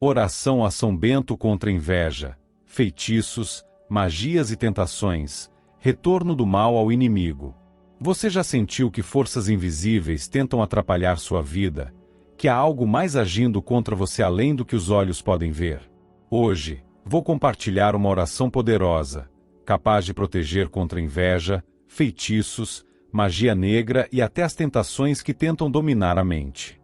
Oração a São Bento contra inveja, feitiços, magias e tentações, retorno do mal ao inimigo. Você já sentiu que forças invisíveis tentam atrapalhar sua vida, que há algo mais agindo contra você além do que os olhos podem ver? Hoje, vou compartilhar uma oração poderosa, capaz de proteger contra inveja, feitiços, magia negra e até as tentações que tentam dominar a mente.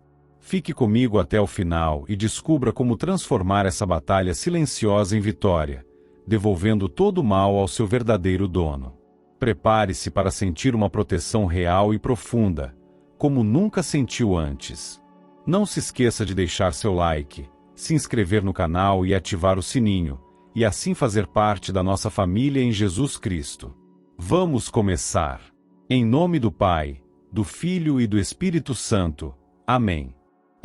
Fique comigo até o final e descubra como transformar essa batalha silenciosa em vitória, devolvendo todo o mal ao seu verdadeiro dono. Prepare-se para sentir uma proteção real e profunda, como nunca sentiu antes. Não se esqueça de deixar seu like, se inscrever no canal e ativar o sininho, e assim fazer parte da nossa família em Jesus Cristo. Vamos começar! Em nome do Pai, do Filho e do Espírito Santo. Amém.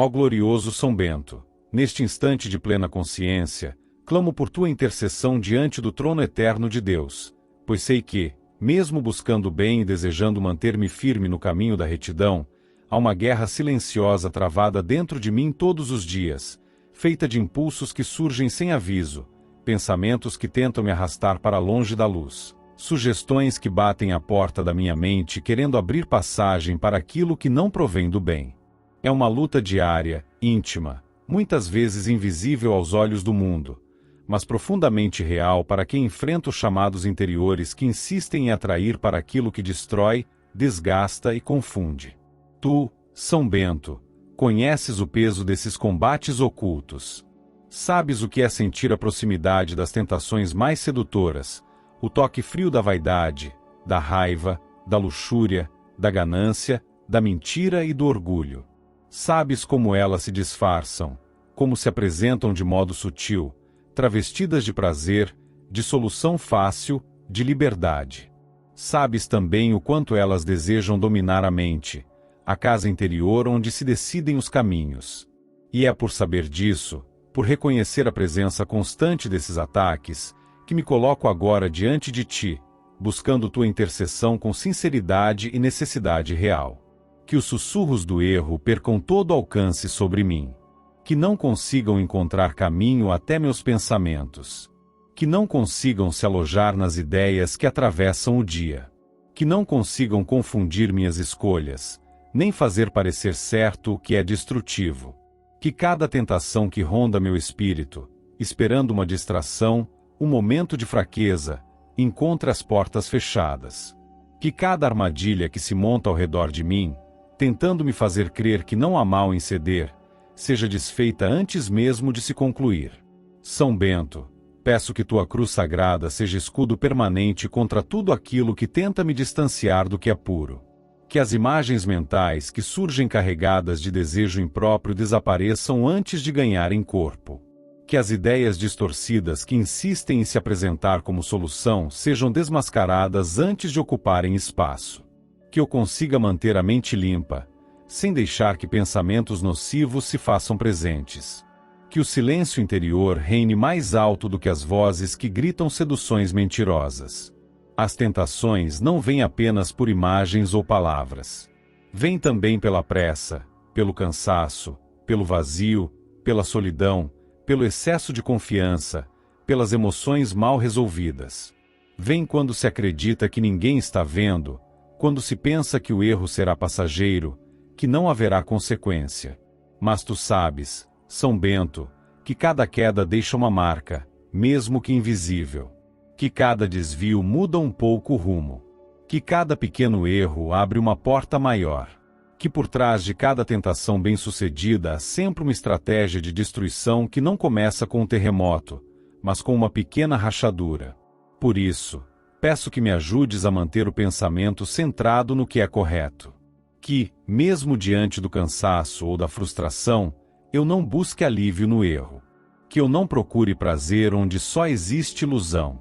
Ó glorioso São Bento, neste instante de plena consciência, clamo por tua intercessão diante do trono eterno de Deus, pois sei que, mesmo buscando o bem e desejando manter-me firme no caminho da retidão, há uma guerra silenciosa travada dentro de mim todos os dias, feita de impulsos que surgem sem aviso, pensamentos que tentam me arrastar para longe da luz, sugestões que batem à porta da minha mente querendo abrir passagem para aquilo que não provém do bem. É uma luta diária, íntima, muitas vezes invisível aos olhos do mundo, mas profundamente real para quem enfrenta os chamados interiores que insistem em atrair para aquilo que destrói, desgasta e confunde. Tu, São Bento, conheces o peso desses combates ocultos. Sabes o que é sentir a proximidade das tentações mais sedutoras, o toque frio da vaidade, da raiva, da luxúria, da ganância, da mentira e do orgulho. Sabes como elas se disfarçam, como se apresentam de modo sutil, travestidas de prazer, de solução fácil, de liberdade. Sabes também o quanto elas desejam dominar a mente, a casa interior onde se decidem os caminhos. E é por saber disso, por reconhecer a presença constante desses ataques, que me coloco agora diante de ti, buscando tua intercessão com sinceridade e necessidade real. Que os sussurros do erro percam todo alcance sobre mim. Que não consigam encontrar caminho até meus pensamentos. Que não consigam se alojar nas ideias que atravessam o dia. Que não consigam confundir minhas escolhas, nem fazer parecer certo o que é destrutivo. Que cada tentação que ronda meu espírito, esperando uma distração, um momento de fraqueza, encontre as portas fechadas. Que cada armadilha que se monta ao redor de mim, tentando me fazer crer que não há mal em ceder, seja desfeita antes mesmo de se concluir. São Bento, peço que tua cruz sagrada seja escudo permanente contra tudo aquilo que tenta me distanciar do que é puro. Que as imagens mentais que surgem carregadas de desejo impróprio desapareçam antes de ganharem corpo. Que as ideias distorcidas que insistem em se apresentar como solução sejam desmascaradas antes de ocuparem espaço. Que eu consiga manter a mente limpa, sem deixar que pensamentos nocivos se façam presentes. Que o silêncio interior reine mais alto do que as vozes que gritam seduções mentirosas. As tentações não vêm apenas por imagens ou palavras. Vêm também pela pressa, pelo cansaço, pelo vazio, pela solidão, pelo excesso de confiança, pelas emoções mal resolvidas. Vêm quando se acredita que ninguém está vendo, quando se pensa que o erro será passageiro, que não haverá consequência. Mas tu sabes, São Bento, que cada queda deixa uma marca, mesmo que invisível. Que cada desvio muda um pouco o rumo. Que cada pequeno erro abre uma porta maior. Que por trás de cada tentação bem-sucedida há sempre uma estratégia de destruição que não começa com um terremoto, mas com uma pequena rachadura. Por isso, peço que me ajudes a manter o pensamento centrado no que é correto. Que, mesmo diante do cansaço ou da frustração, eu não busque alívio no erro. Que eu não procure prazer onde só existe ilusão.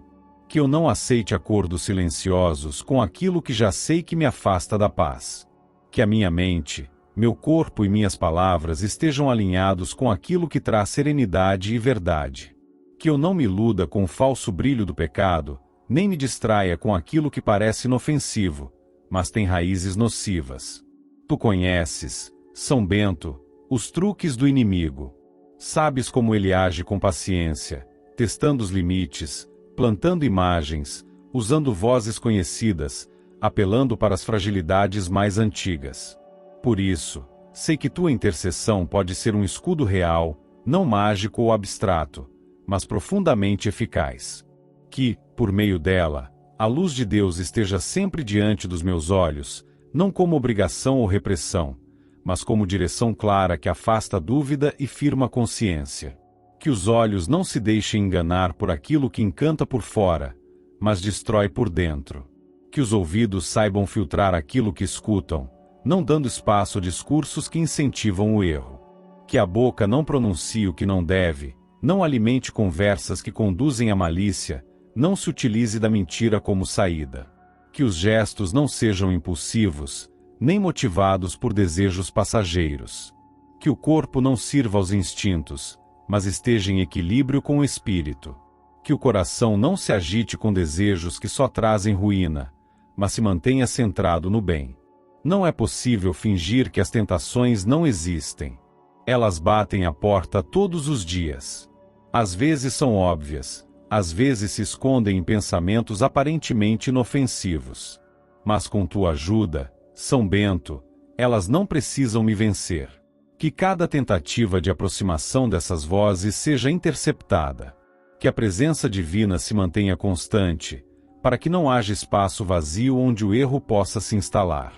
Que eu não aceite acordos silenciosos com aquilo que já sei que me afasta da paz. Que a minha mente, meu corpo e minhas palavras estejam alinhados com aquilo que traz serenidade e verdade. Que eu não me iluda com o falso brilho do pecado, nem me distraia com aquilo que parece inofensivo, mas tem raízes nocivas. Tu conheces, São Bento, os truques do inimigo. Sabes como ele age com paciência, testando os limites, plantando imagens, usando vozes conhecidas, apelando para as fragilidades mais antigas. Por isso, sei que tua intercessão pode ser um escudo real, não mágico ou abstrato, mas profundamente eficaz. Que, por meio dela, a luz de Deus esteja sempre diante dos meus olhos, não como obrigação ou repressão, mas como direção clara que afasta dúvida e firma a consciência. Que os olhos não se deixem enganar por aquilo que encanta por fora, mas destrói por dentro. Que os ouvidos saibam filtrar aquilo que escutam, não dando espaço a discursos que incentivam o erro. Que a boca não pronuncie o que não deve, não alimente conversas que conduzem à malícia, não se utilize da mentira como saída. Que os gestos não sejam impulsivos, nem motivados por desejos passageiros. Que o corpo não sirva aos instintos, mas esteja em equilíbrio com o espírito. Que o coração não se agite com desejos que só trazem ruína, mas se mantenha centrado no bem. Não é possível fingir que as tentações não existem. Elas batem à porta todos os dias. Às vezes são óbvias, às vezes se escondem em pensamentos aparentemente inofensivos. Mas com tua ajuda, São Bento, elas não precisam me vencer. Que cada tentativa de aproximação dessas vozes seja interceptada. Que a presença divina se mantenha constante, para que não haja espaço vazio onde o erro possa se instalar.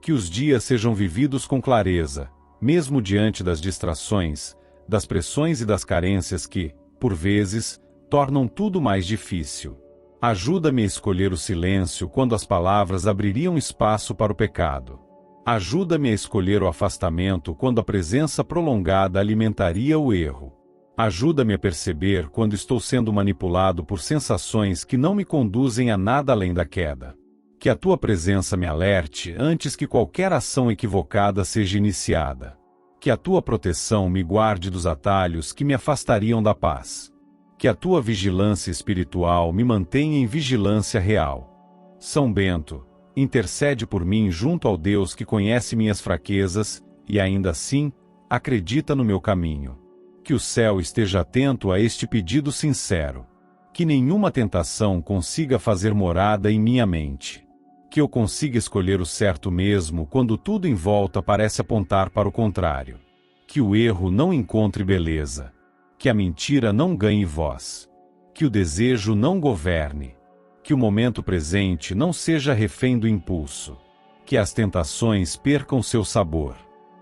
Que os dias sejam vividos com clareza, mesmo diante das distrações, das pressões e das carências que, por vezes, tornam tudo mais difícil. Ajuda-me a escolher o silêncio quando as palavras abririam espaço para o pecado. Ajuda-me a escolher o afastamento quando a presença prolongada alimentaria o erro. Ajuda-me a perceber quando estou sendo manipulado por sensações que não me conduzem a nada além da queda. Que a tua presença me alerte antes que qualquer ação equivocada seja iniciada. Que a tua proteção me guarde dos atalhos que me afastariam da paz. Que a tua vigilância espiritual me mantenha em vigilância real. São Bento, intercede por mim junto ao Deus que conhece minhas fraquezas e ainda assim, acredita no meu caminho. Que o céu esteja atento a este pedido sincero. Que nenhuma tentação consiga fazer morada em minha mente. Que eu consiga escolher o certo mesmo quando tudo em volta parece apontar para o contrário. Que o erro não encontre beleza. Que a mentira não ganhe voz. Que o desejo não governe. Que o momento presente não seja refém do impulso. Que as tentações percam seu sabor.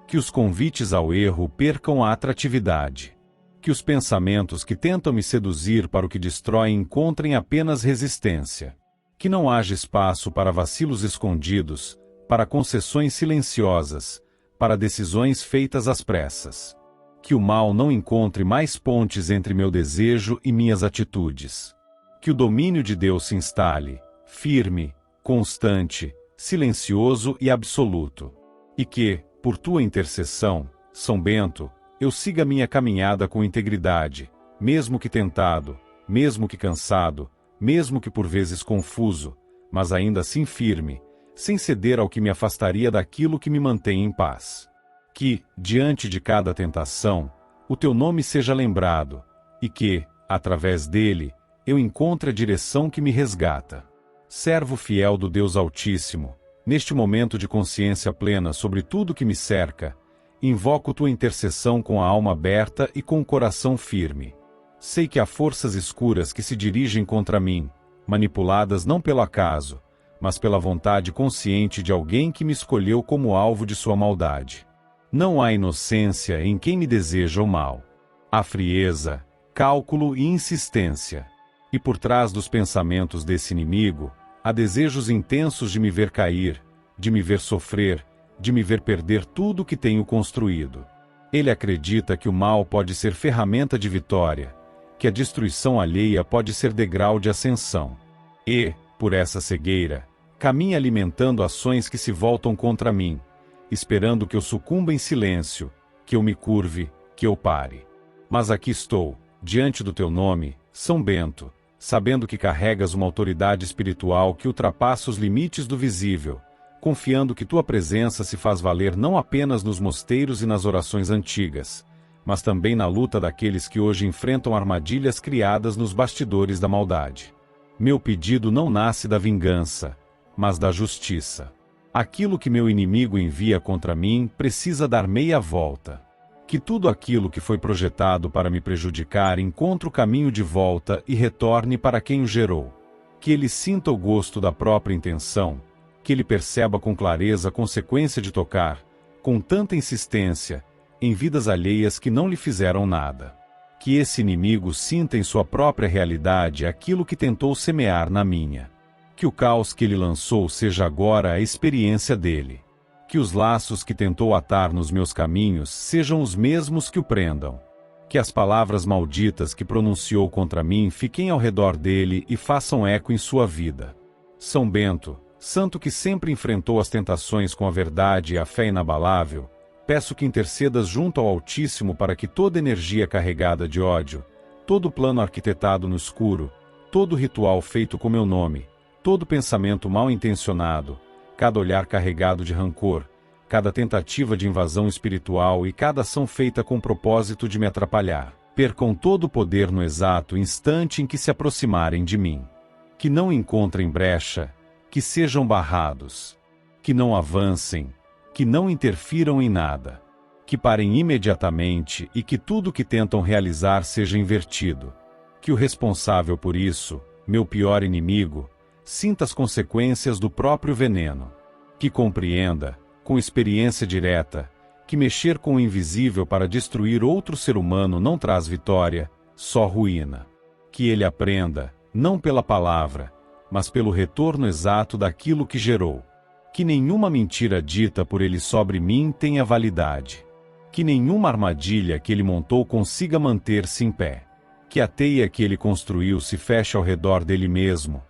Que os convites ao erro percam a atratividade. Que os pensamentos que tentam me seduzir para o que destrói encontrem apenas resistência. Que não haja espaço para vacilos escondidos, para concessões silenciosas, para decisões feitas às pressas. Que o mal não encontre mais pontes entre meu desejo e minhas atitudes. Que o domínio de Deus se instale, firme, constante, silencioso e absoluto. E que, por tua intercessão, São Bento, eu siga minha caminhada com integridade, mesmo que tentado, mesmo que cansado, mesmo que por vezes confuso, mas ainda assim firme, sem ceder ao que me afastaria daquilo que me mantém em paz. Que, diante de cada tentação, o teu nome seja lembrado, e que, através dele, eu encontre a direção que me resgata. Servo fiel do Deus Altíssimo, neste momento de consciência plena sobre tudo que me cerca, invoco tua intercessão com a alma aberta e com o coração firme. Sei que há forças escuras que se dirigem contra mim, manipuladas não pelo acaso, mas pela vontade consciente de alguém que me escolheu como alvo de sua maldade. Não há inocência em quem me deseja o mal. Há frieza, cálculo e insistência. E por trás dos pensamentos desse inimigo, há desejos intensos de me ver cair, de me ver sofrer, de me ver perder tudo o que tenho construído. Ele acredita que o mal pode ser ferramenta de vitória, que a destruição alheia pode ser degrau de ascensão. E, por essa cegueira, caminha alimentando ações que se voltam contra mim, esperando que eu sucumba em silêncio, que eu me curve, que eu pare. Mas aqui estou, diante do teu nome, São Bento, sabendo que carregas uma autoridade espiritual que ultrapassa os limites do visível, confiando que tua presença se faz valer não apenas nos mosteiros e nas orações antigas, mas também na luta daqueles que hoje enfrentam armadilhas criadas nos bastidores da maldade. Meu pedido não nasce da vingança, mas da justiça. Aquilo que meu inimigo envia contra mim precisa dar meia volta. Que tudo aquilo que foi projetado para me prejudicar encontre o caminho de volta e retorne para quem o gerou. Que ele sinta o gosto da própria intenção, que ele perceba com clareza a consequência de tocar, com tanta insistência, em vidas alheias que não lhe fizeram nada. Que esse inimigo sinta em sua própria realidade aquilo que tentou semear na minha. Que o caos que ele lançou seja agora a experiência dele. Que os laços que tentou atar nos meus caminhos sejam os mesmos que o prendam. Que as palavras malditas que pronunciou contra mim fiquem ao redor dele e façam eco em sua vida. São Bento, santo que sempre enfrentou as tentações com a verdade e a fé inabalável, peço que intercedas junto ao Altíssimo para que toda energia carregada de ódio, todo plano arquitetado no escuro, todo ritual feito com meu nome, todo pensamento mal intencionado, cada olhar carregado de rancor, cada tentativa de invasão espiritual e cada ação feita com o propósito de me atrapalhar, percam todo o poder no exato instante em que se aproximarem de mim. Que não encontrem brecha, que sejam barrados, que não avancem, que não interfiram em nada, que parem imediatamente e que tudo que tentam realizar seja invertido. Que o responsável por isso, meu pior inimigo, sinta as consequências do próprio veneno. Que compreenda, com experiência direta, que mexer com o invisível para destruir outro ser humano não traz vitória, só ruína. Que ele aprenda, não pela palavra, mas pelo retorno exato daquilo que gerou. Que nenhuma mentira dita por ele sobre mim tenha validade. Que nenhuma armadilha que ele montou consiga manter-se em pé. Que a teia que ele construiu se feche ao redor dele mesmo,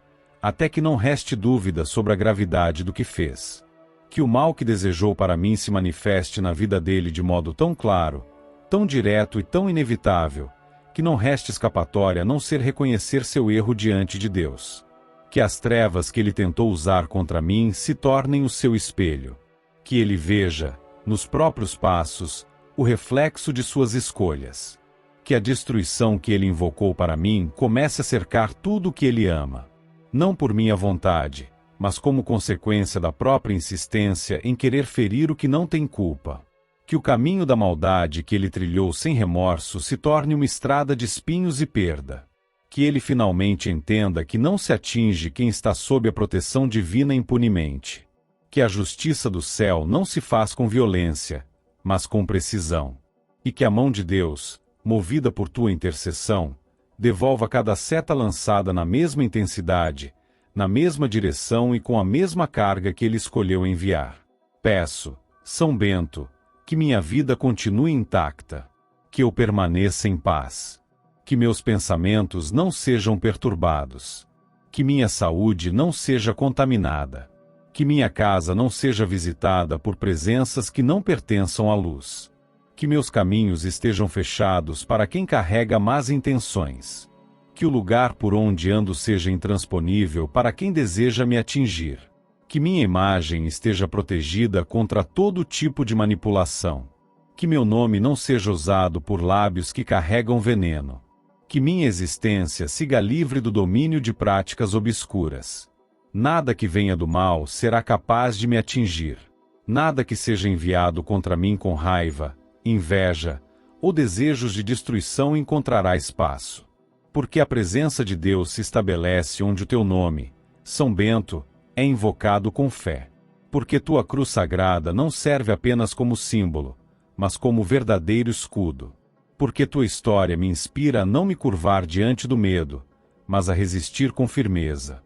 até que não reste dúvida sobre a gravidade do que fez. Que o mal que desejou para mim se manifeste na vida dele de modo tão claro, tão direto e tão inevitável, que não reste escapatória a não ser reconhecer seu erro diante de Deus. Que as trevas que ele tentou usar contra mim se tornem o seu espelho. Que ele veja, nos próprios passos, o reflexo de suas escolhas. Que a destruição que ele invocou para mim comece a cercar tudo o que ele ama. Não por minha vontade, mas como consequência da própria insistência em querer ferir o que não tem culpa. Que o caminho da maldade que ele trilhou sem remorso se torne uma estrada de espinhos e perda. Que ele finalmente entenda que não se atinge quem está sob a proteção divina impunemente. Que a justiça do céu não se faz com violência, mas com precisão. E que a mão de Deus, movida por tua intercessão, devolva cada seta lançada na mesma intensidade, na mesma direção e com a mesma carga que ele escolheu enviar. Peço, São Bento, que minha vida continue intacta, que eu permaneça em paz, que meus pensamentos não sejam perturbados, que minha saúde não seja contaminada, que minha casa não seja visitada por presenças que não pertençam à luz. Que meus caminhos estejam fechados para quem carrega más intenções. Que o lugar por onde ando seja intransponível para quem deseja me atingir. Que minha imagem esteja protegida contra todo tipo de manipulação. Que meu nome não seja usado por lábios que carregam veneno. Que minha existência siga livre do domínio de práticas obscuras. Nada que venha do mal será capaz de me atingir. Nada que seja enviado contra mim com raiva, inveja ou desejos de destruição encontrará espaço. Porque a presença de Deus se estabelece onde o teu nome, São Bento, é invocado com fé. Porque tua cruz sagrada não serve apenas como símbolo, mas como verdadeiro escudo. Porque tua história me inspira a não me curvar diante do medo, mas a resistir com firmeza.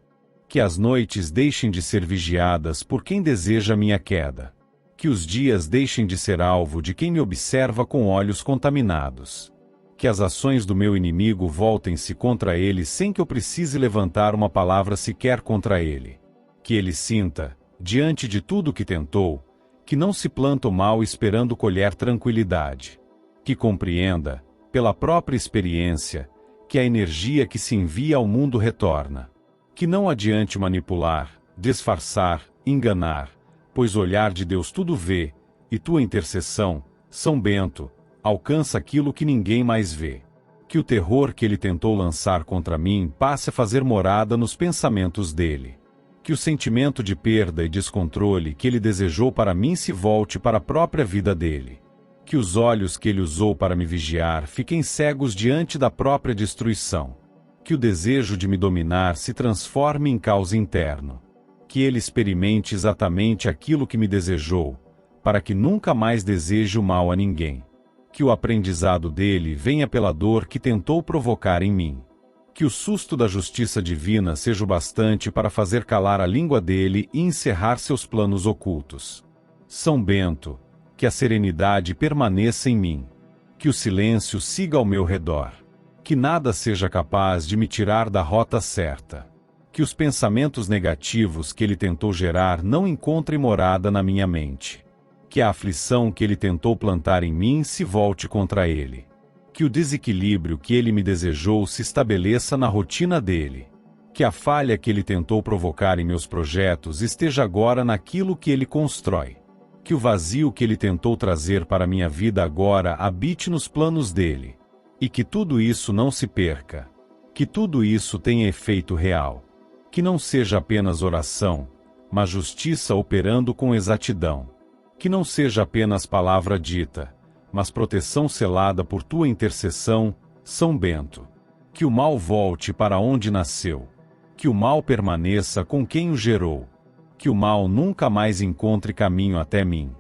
Que as noites deixem de ser vigiadas por quem deseja minha queda. Que os dias deixem de ser alvo de quem me observa com olhos contaminados. Que as ações do meu inimigo voltem-se contra ele sem que eu precise levantar uma palavra sequer contra ele. Que ele sinta, diante de tudo que tentou, que não se planta o mal esperando colher tranquilidade. Que compreenda, pela própria experiência, que a energia que se envia ao mundo retorna. Que não adiante manipular, disfarçar, enganar, pois o olhar de Deus tudo vê, e tua intercessão, São Bento, alcança aquilo que ninguém mais vê. Que o terror que ele tentou lançar contra mim passe a fazer morada nos pensamentos dele. Que o sentimento de perda e descontrole que ele desejou para mim se volte para a própria vida dele. Que os olhos que ele usou para me vigiar fiquem cegos diante da própria destruição. Que o desejo de me dominar se transforme em caos interno. Que ele experimente exatamente aquilo que me desejou, para que nunca mais deseje o mal a ninguém. Que o aprendizado dele venha pela dor que tentou provocar em mim. Que o susto da justiça divina seja o bastante para fazer calar a língua dele e encerrar seus planos ocultos. São Bento, que a serenidade permaneça em mim. Que o silêncio siga ao meu redor. Que nada seja capaz de me tirar da rota certa. Que os pensamentos negativos que ele tentou gerar não encontrem morada na minha mente. Que a aflição que ele tentou plantar em mim se volte contra ele. Que o desequilíbrio que ele me desejou se estabeleça na rotina dele. Que a falha que ele tentou provocar em meus projetos esteja agora naquilo que ele constrói. Que o vazio que ele tentou trazer para minha vida agora habite nos planos dele. E que tudo isso não se perca. Que tudo isso tenha efeito real. Que não seja apenas oração, mas justiça operando com exatidão. Que não seja apenas palavra dita, mas proteção selada por tua intercessão, São Bento. Que o mal volte para onde nasceu. Que o mal permaneça com quem o gerou. Que o mal nunca mais encontre caminho até mim.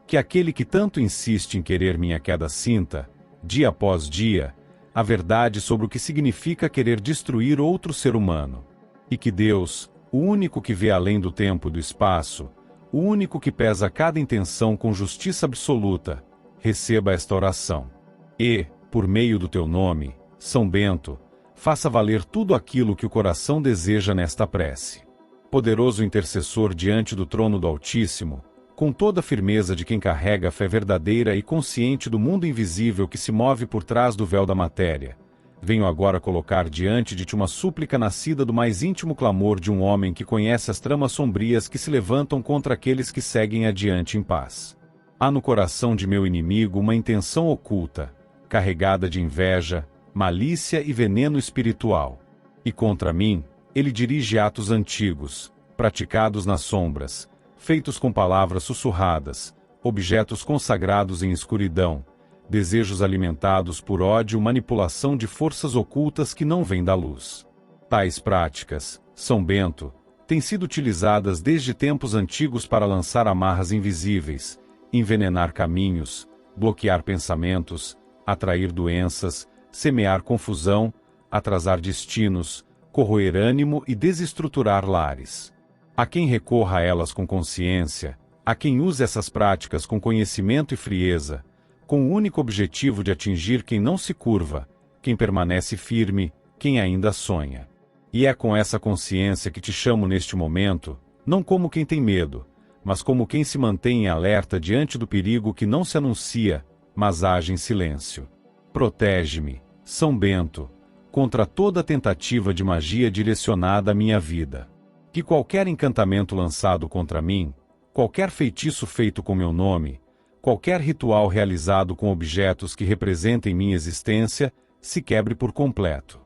Que aquele que tanto insiste em querer minha queda sinta, dia após dia, a verdade sobre o que significa querer destruir outro ser humano. E que Deus, o único que vê além do tempo e do espaço, o único que pesa cada intenção com justiça absoluta, receba esta oração. E, por meio do teu nome, São Bento, faça valer tudo aquilo que o coração deseja nesta prece. Poderoso intercessor diante do trono do Altíssimo, com toda a firmeza de quem carrega a fé verdadeira e consciente do mundo invisível que se move por trás do véu da matéria, venho agora colocar diante de ti uma súplica nascida do mais íntimo clamor de um homem que conhece as tramas sombrias que se levantam contra aqueles que seguem adiante em paz. Há no coração de meu inimigo uma intenção oculta, carregada de inveja, malícia e veneno espiritual. E contra mim, ele dirige atos antigos, praticados nas sombras, feitos com palavras sussurradas, objetos consagrados em escuridão, desejos alimentados por ódio, manipulação de forças ocultas que não vêm da luz. Tais práticas, São Bento, têm sido utilizadas desde tempos antigos para lançar amarras invisíveis, envenenar caminhos, bloquear pensamentos, atrair doenças, semear confusão, atrasar destinos, corroer ânimo e desestruturar lares. A quem recorra a elas com consciência, a quem use essas práticas com conhecimento e frieza, com o único objetivo de atingir quem não se curva, quem permanece firme, quem ainda sonha. E é com essa consciência que te chamo neste momento, não como quem tem medo, mas como quem se mantém em alerta diante do perigo que não se anuncia, mas age em silêncio. Protege-me, São Bento, contra toda tentativa de magia direcionada à minha vida. Que qualquer encantamento lançado contra mim, qualquer feitiço feito com meu nome, qualquer ritual realizado com objetos que representem minha existência, se quebre por completo.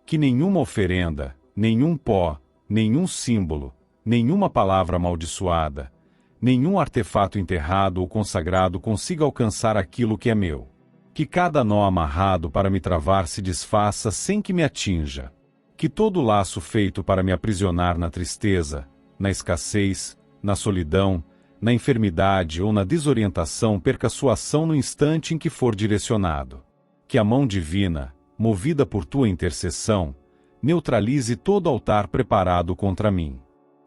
Que nenhuma oferenda, nenhum pó, nenhum símbolo, nenhuma palavra amaldiçoada, nenhum artefato enterrado ou consagrado consiga alcançar aquilo que é meu. Que cada nó amarrado para me travar se desfaça sem que me atinja. Que todo laço feito para me aprisionar na tristeza, na escassez, na solidão, na enfermidade ou na desorientação perca sua ação no instante em que for direcionado. Que a mão divina, movida por tua intercessão, neutralize todo altar preparado contra mim.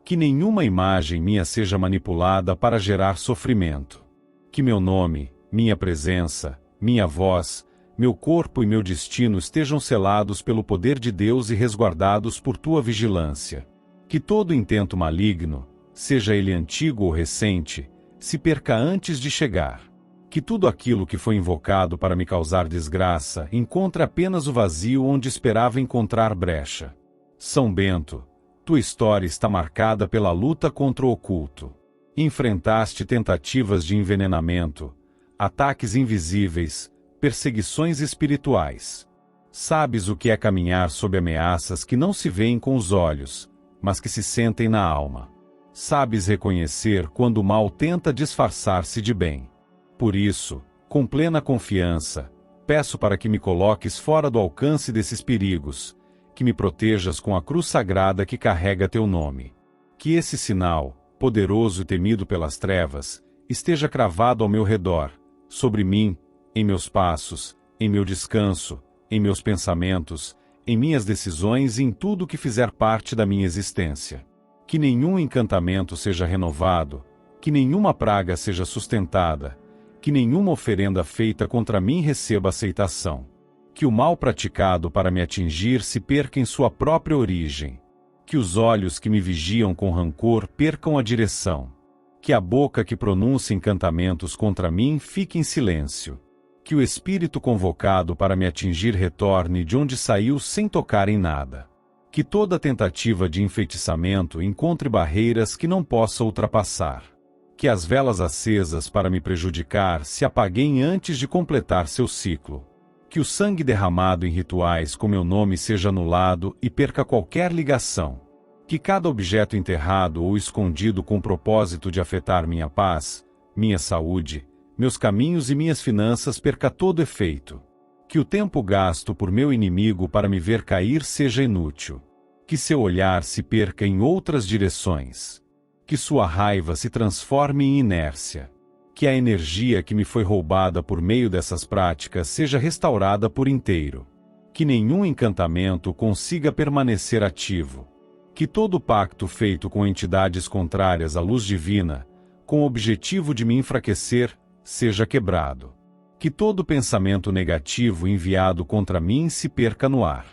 Que nenhuma imagem minha seja manipulada para gerar sofrimento. Que meu nome, minha presença, minha voz, meu corpo e meu destino estejam selados pelo poder de Deus e resguardados por tua vigilância. Que todo intento maligno, seja ele antigo ou recente, se perca antes de chegar. Que tudo aquilo que foi invocado para me causar desgraça encontre apenas o vazio onde esperava encontrar brecha. São Bento, tua história está marcada pela luta contra o oculto. Enfrentaste tentativas de envenenamento, ataques invisíveis, perseguições espirituais. Sabes o que é caminhar sob ameaças que não se veem com os olhos, mas que se sentem na alma. Sabes reconhecer quando o mal tenta disfarçar-se de bem. Por isso, com plena confiança, peço para que me coloques fora do alcance desses perigos, que me protejas com a cruz sagrada que carrega teu nome. Que esse sinal, poderoso e temido pelas trevas, esteja cravado ao meu redor, sobre mim, em meus passos, em meu descanso, em meus pensamentos, em minhas decisões e em tudo que fizer parte da minha existência. Que nenhum encantamento seja renovado, que nenhuma praga seja sustentada, que nenhuma oferenda feita contra mim receba aceitação. Que o mal praticado para me atingir se perca em sua própria origem. Que os olhos que me vigiam com rancor percam a direção. Que a boca que pronuncia encantamentos contra mim fique em silêncio. Que o espírito convocado para me atingir retorne de onde saiu sem tocar em nada. Que toda tentativa de enfeitiçamento encontre barreiras que não possa ultrapassar. Que as velas acesas para me prejudicar se apaguem antes de completar seu ciclo. Que o sangue derramado em rituais com meu nome seja anulado e perca qualquer ligação. Que cada objeto enterrado ou escondido com o propósito de afetar minha paz, minha saúde, meus caminhos e minhas finanças perca todo efeito. Que o tempo gasto por meu inimigo para me ver cair seja inútil. Que seu olhar se perca em outras direções. Que sua raiva se transforme em inércia. Que a energia que me foi roubada por meio dessas práticas seja restaurada por inteiro. Que nenhum encantamento consiga permanecer ativo. Que todo pacto feito com entidades contrárias à luz divina, com o objetivo de me enfraquecer, seja quebrado. Que todo pensamento negativo enviado contra mim se perca no ar.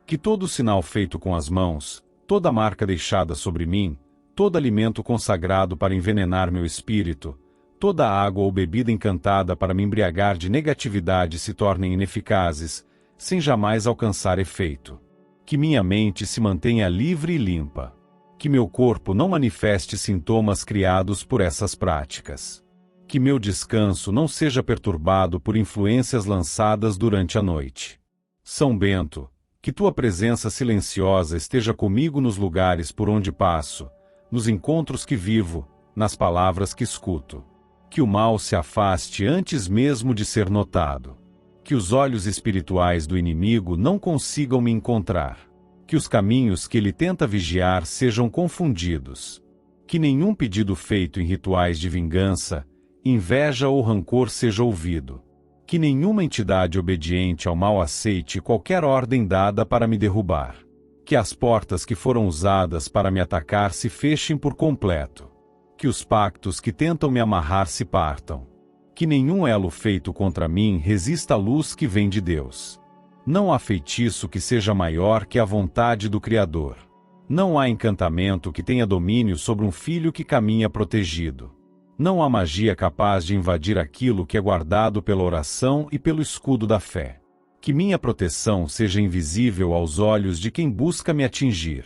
Que todo sinal feito com as mãos, toda marca deixada sobre mim, todo alimento consagrado para envenenar meu espírito, toda água ou bebida encantada para me embriagar de negatividade se tornem ineficazes, sem jamais alcançar efeito. Que minha mente se mantenha livre e limpa. Que meu corpo não manifeste sintomas criados por essas práticas. Que meu descanso não seja perturbado por influências lançadas durante a noite. São Bento, que tua presença silenciosa esteja comigo nos lugares por onde passo, nos encontros que vivo, nas palavras que escuto. Que o mal se afaste antes mesmo de ser notado. Que os olhos espirituais do inimigo não consigam me encontrar. Que os caminhos que ele tenta vigiar sejam confundidos. Que nenhum pedido feito em rituais de vingança, inveja ou rancor seja ouvido. Que nenhuma entidade obediente ao mal aceite qualquer ordem dada para me derrubar. Que as portas que foram usadas para me atacar se fechem por completo. Que os pactos que tentam me amarrar se partam. Que nenhum elo feito contra mim resista à luz que vem de Deus. Não há feitiço que seja maior que a vontade do Criador. Não há encantamento que tenha domínio sobre um filho que caminha protegido. Não há magia capaz de invadir aquilo que é guardado pela oração e pelo escudo da fé. Que minha proteção seja invisível aos olhos de quem busca me atingir.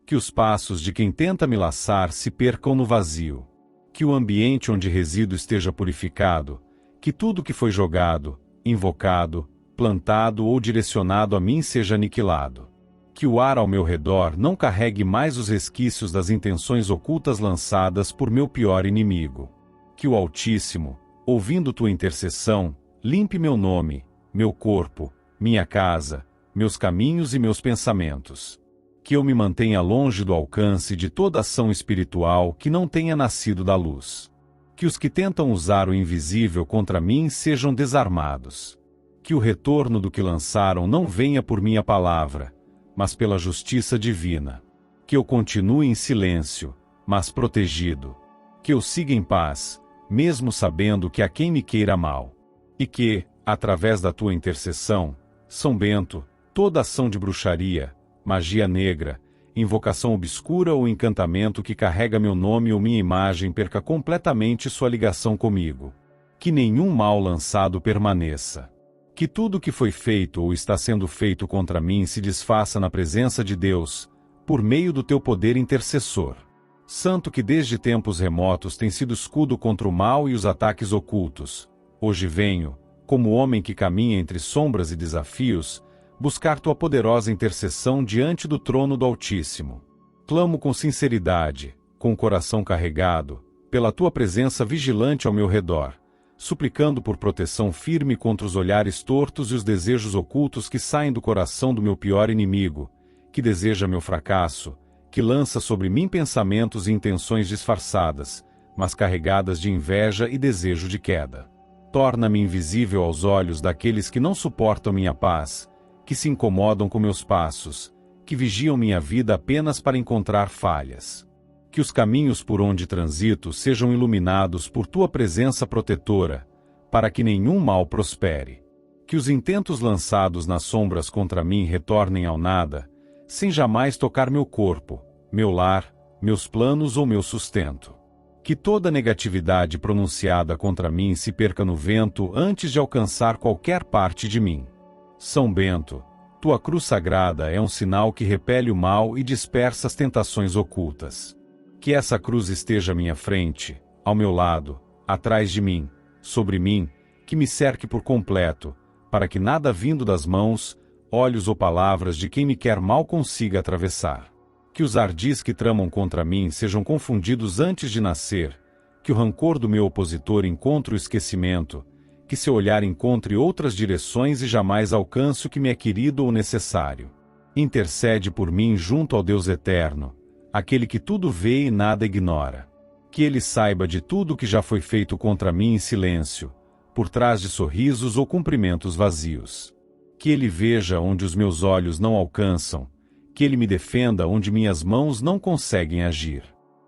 Que os passos de quem tenta me laçar se percam no vazio. Que o ambiente onde resido esteja purificado, que tudo que foi jogado, invocado, plantado ou direcionado a mim seja aniquilado. Que o ar ao meu redor não carregue mais os resquícios das intenções ocultas lançadas por meu pior inimigo. Que o Altíssimo, ouvindo tua intercessão, limpe meu nome, meu corpo, minha casa, meus caminhos e meus pensamentos. Que eu me mantenha longe do alcance de toda ação espiritual que não tenha nascido da luz. Que os que tentam usar o invisível contra mim sejam desarmados. Que o retorno do que lançaram não venha por minha palavra, mas pela justiça divina. Que eu continue em silêncio, mas protegido. Que eu siga em paz, mesmo sabendo que há quem me queira mal. E que, através da tua intercessão, São Bento, toda ação de bruxaria, magia negra, invocação obscura ou encantamento que carrega meu nome ou minha imagem perca completamente sua ligação comigo. Que nenhum mal lançado permaneça. Que tudo que foi feito ou está sendo feito contra mim se desfaça na presença de Deus, por meio do teu poder intercessor. Santo que desde tempos remotos tem sido escudo contra o mal e os ataques ocultos. Hoje venho, como homem que caminha entre sombras e desafios, buscar tua poderosa intercessão diante do trono do Altíssimo. Clamo com sinceridade, com o coração carregado, pela tua presença vigilante ao meu redor, suplicando por proteção firme contra os olhares tortos e os desejos ocultos que saem do coração do meu pior inimigo, que deseja meu fracasso, que lança sobre mim pensamentos e intenções disfarçadas, mas carregadas de inveja e desejo de queda. Torna-me invisível aos olhos daqueles que não suportam minha paz, que se incomodam com meus passos, que vigiam minha vida apenas para encontrar falhas. Que os caminhos por onde transito sejam iluminados por tua presença protetora, para que nenhum mal prospere. Que os intentos lançados nas sombras contra mim retornem ao nada, sem jamais tocar meu corpo, meu lar, meus planos ou meu sustento. Que toda negatividade pronunciada contra mim se perca no vento antes de alcançar qualquer parte de mim. São Bento, tua cruz sagrada é um sinal que repele o mal e dispersa as tentações ocultas. Que essa cruz esteja à minha frente, ao meu lado, atrás de mim, sobre mim, que me cerque por completo, para que nada vindo das mãos, olhos ou palavras de quem me quer mal consiga atravessar. Que os ardis que tramam contra mim sejam confundidos antes de nascer, que o rancor do meu opositor encontre o esquecimento, que seu olhar encontre outras direções e jamais alcance o que me é querido ou necessário. Intercede por mim junto ao Deus eterno, aquele que tudo vê e nada ignora. Que ele saiba de tudo o que já foi feito contra mim em silêncio, por trás de sorrisos ou cumprimentos vazios. Que ele veja onde os meus olhos não alcançam, que ele me defenda onde minhas mãos não conseguem agir.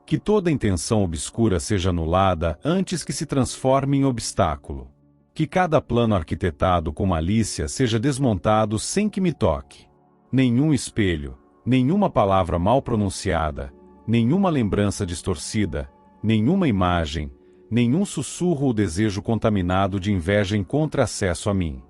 Que toda intenção obscura seja anulada antes que se transforme em obstáculo. Que cada plano arquitetado com malícia seja desmontado sem que me toque. Nenhum espelho, nenhuma palavra mal pronunciada, nenhuma lembrança distorcida, nenhuma imagem, nenhum sussurro ou desejo contaminado de inveja encontre acesso a mim.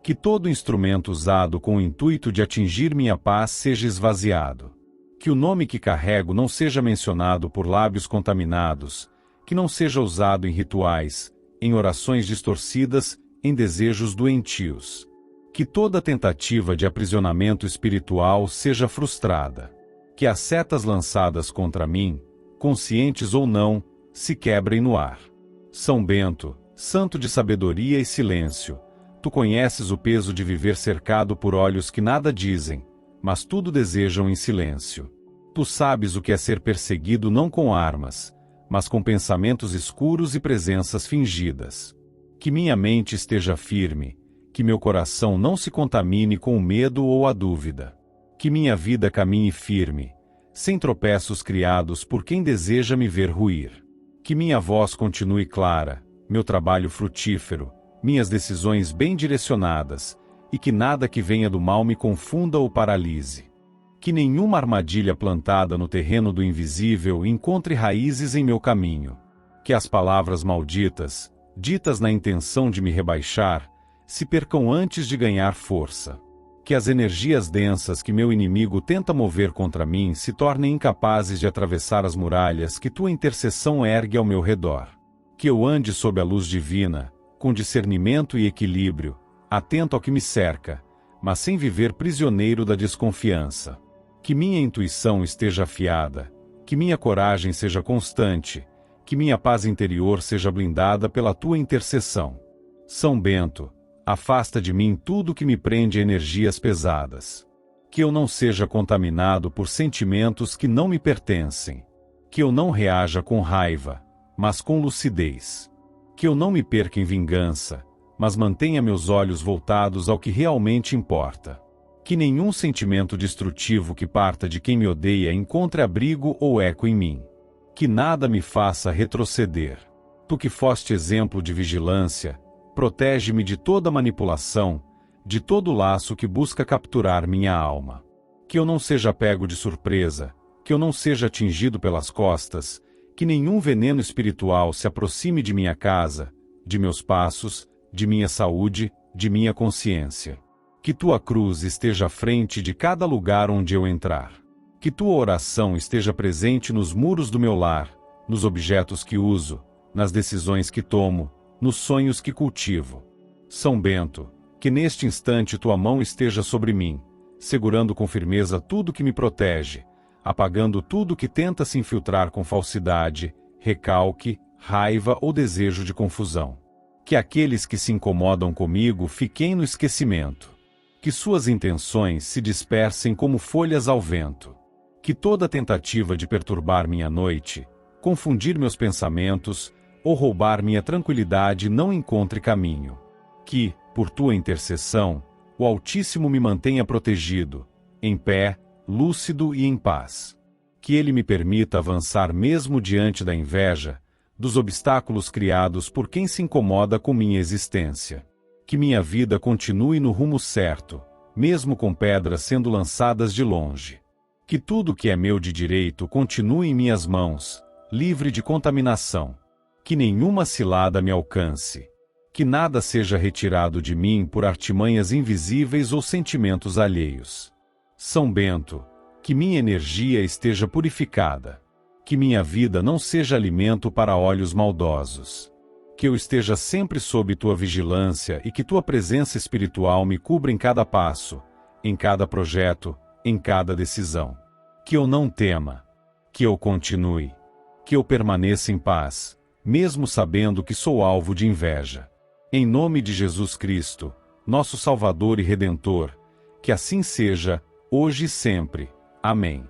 Que todo instrumento usado com o intuito de atingir minha paz seja esvaziado. Que o nome que carrego não seja mencionado por lábios contaminados, que não seja usado em rituais, em orações distorcidas, em desejos doentios. Que toda tentativa de aprisionamento espiritual seja frustrada. Que as setas lançadas contra mim, conscientes ou não, se quebrem no ar. São Bento, santo de sabedoria e silêncio, tu conheces o peso de viver cercado por olhos que nada dizem, mas tudo desejam em silêncio. Tu sabes o que é ser perseguido não com armas, mas com pensamentos escuros e presenças fingidas. Que minha mente esteja firme, que meu coração não se contamine com o medo ou a dúvida. Que minha vida caminhe firme, sem tropeços criados por quem deseja me ver ruir. Que minha voz continue clara, meu trabalho frutífero, minhas decisões bem direcionadas, e que nada que venha do mal me confunda ou paralise. Que nenhuma armadilha plantada no terreno do invisível encontre raízes em meu caminho. Que as palavras malditas, ditas na intenção de me rebaixar, se percam antes de ganhar força. Que as energias densas que meu inimigo tenta mover contra mim se tornem incapazes de atravessar as muralhas que tua intercessão ergue ao meu redor. Que eu ande sob a luz divina, com discernimento e equilíbrio, atento ao que me cerca, mas sem viver prisioneiro da desconfiança. Que minha intuição esteja afiada, que minha coragem seja constante, que minha paz interior seja blindada pela tua intercessão. São Bento, afasta de mim tudo que me prende a energias pesadas. Que eu não seja contaminado por sentimentos que não me pertencem. Que eu não reaja com raiva, mas com lucidez. Que eu não me perca em vingança, mas mantenha meus olhos voltados ao que realmente importa. Que nenhum sentimento destrutivo que parta de quem me odeia encontre abrigo ou eco em mim. Que nada me faça retroceder. Tu que foste exemplo de vigilância, protege-me de toda manipulação, de todo laço que busca capturar minha alma. Que eu não seja pego de surpresa, que eu não seja atingido pelas costas, que nenhum veneno espiritual se aproxime de minha casa, de meus passos, de minha saúde, de minha consciência. Que tua cruz esteja à frente de cada lugar onde eu entrar. Que tua oração esteja presente nos muros do meu lar, nos objetos que uso, nas decisões que tomo, nos sonhos que cultivo. São Bento, que neste instante tua mão esteja sobre mim, segurando com firmeza tudo que me protege, apagando tudo que tenta se infiltrar com falsidade, recalque, raiva ou desejo de confusão. Que aqueles que se incomodam comigo fiquem no esquecimento. Que suas intenções se dispersem como folhas ao vento. Que toda tentativa de perturbar minha noite, confundir meus pensamentos ou roubar minha tranquilidade não encontre caminho. Que, por tua intercessão, o Altíssimo me mantenha protegido, em pé, lúcido e em paz. Que ele me permita avançar mesmo diante da inveja, dos obstáculos criados por quem se incomoda com minha existência. Que minha vida continue no rumo certo, mesmo com pedras sendo lançadas de longe. Que tudo que é meu de direito continue em minhas mãos, livre de contaminação. Que nenhuma cilada me alcance. Que nada seja retirado de mim por artimanhas invisíveis ou sentimentos alheios. São Bento, que minha energia esteja purificada. Que minha vida não seja alimento para olhos maldosos. Que eu esteja sempre sob tua vigilância e que tua presença espiritual me cubra em cada passo, em cada projeto, em cada decisão. Que eu não tema. Que eu continue. Que eu permaneça em paz, mesmo sabendo que sou alvo de inveja. Em nome de Jesus Cristo, nosso Salvador e Redentor, que assim seja, hoje e sempre. Amém.